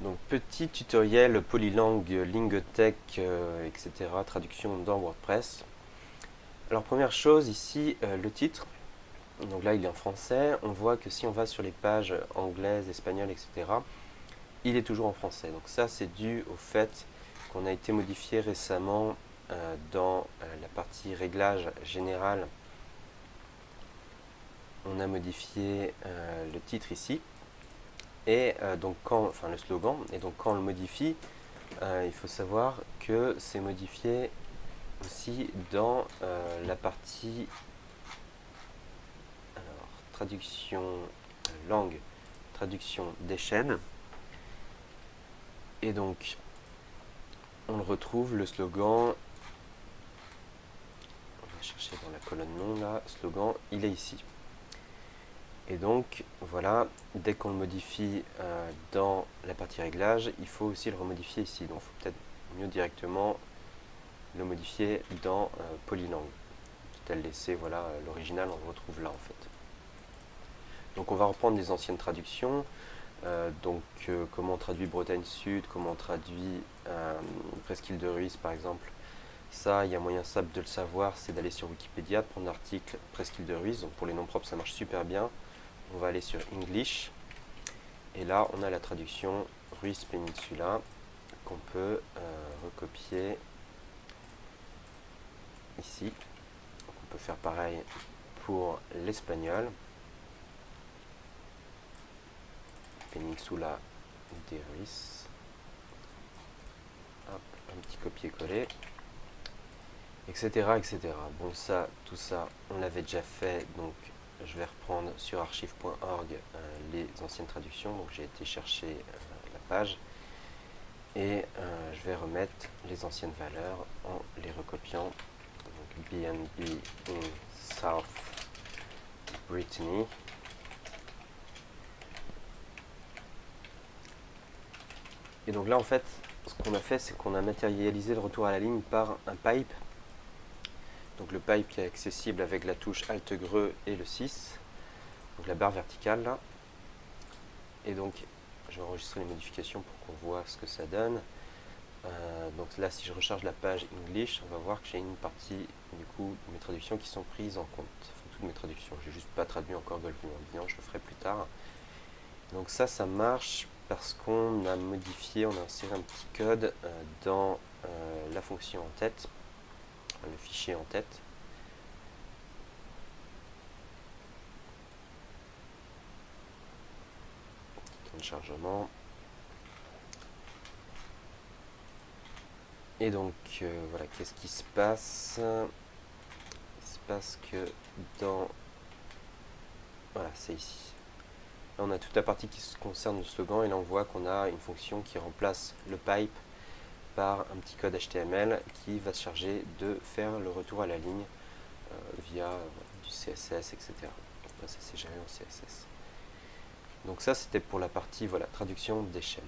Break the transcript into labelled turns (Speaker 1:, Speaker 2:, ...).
Speaker 1: Donc petit tutoriel polylangue, Lingotech, etc. Traduction dans WordPress. Alors première chose ici, le titre. Donc là il est en français. On voit que si on va sur les pages anglaises, espagnoles, etc., il est toujours en français. Donc ça c'est dû au fait qu'on a été modifié récemment dans la partie réglage général. On a modifié le titre ici. Et donc enfin le slogan, et donc quand on le modifie, il faut savoir que c'est modifié aussi dans la partie alors, traduction langue, traduction des chaînes. Et donc on le retrouve, le slogan, on va chercher dans la colonne nom là, slogan, il est ici. Et donc voilà, dès qu'on le modifie dans la partie réglage, il faut aussi le remodifier ici. Donc il faut peut-être mieux directement le modifier dans Polylang. Quitte à le laisser, voilà, l'original on le retrouve là en fait. Donc on va reprendre les anciennes traductions. Comment on traduit Bretagne Sud, comment on traduit Presqu'île de Ruisse par exemple. Ça, il y a moyen simple de le savoir, c'est d'aller sur Wikipédia, de prendre l'article Presqu'île de Ruisse. Donc pour les noms propres ça marche super bien. On va aller sur English. Et là on a la traduction Ruisse Peninsula qu'on peut recopier ici. On peut faire pareil pour l'espagnol. Peninsula de Ruisse. Hop, un petit copier-coller. Etc, etc. Bon, ça, tout ça, on l'avait déjà fait, donc je vais reprendre sur archive.org les anciennes traductions. Donc j'ai été chercher la page et je vais remettre les anciennes valeurs en les recopiant. Donc BNB in South Brittany. Et donc là en fait, ce qu'on a fait, c'est qu'on a matérialisé le retour à la ligne par un pipe. Donc le pipe qui est accessible avec la touche Alt-Greux et le 6, donc la barre verticale là. Et donc je vais enregistrer les modifications pour qu'on voit ce que ça donne. Donc là si je recharge la page English, on va voir que j'ai une partie du coup de mes traductions qui sont prises en compte. Enfin, toutes mes traductions, j'ai juste pas traduit encore Golfe du Morbihan, je le ferai plus tard. Donc ça marche parce qu'on a modifié, on a inséré un petit code dans la fonction en tête, le fichier en tête. Temps de chargement. Et donc voilà, qu'est-ce qui se passe? Il se passe que dans... Voilà, c'est ici. Là, on a toute la partie qui concerne le slogan et là on voit qu'on a une fonction qui remplace le pipe par un petit code HTML qui va se charger de faire le retour à la ligne via du CSS, etc. Enfin, ça c'est géré en CSS. Donc ça c'était pour la partie voilà, traduction des chaînes.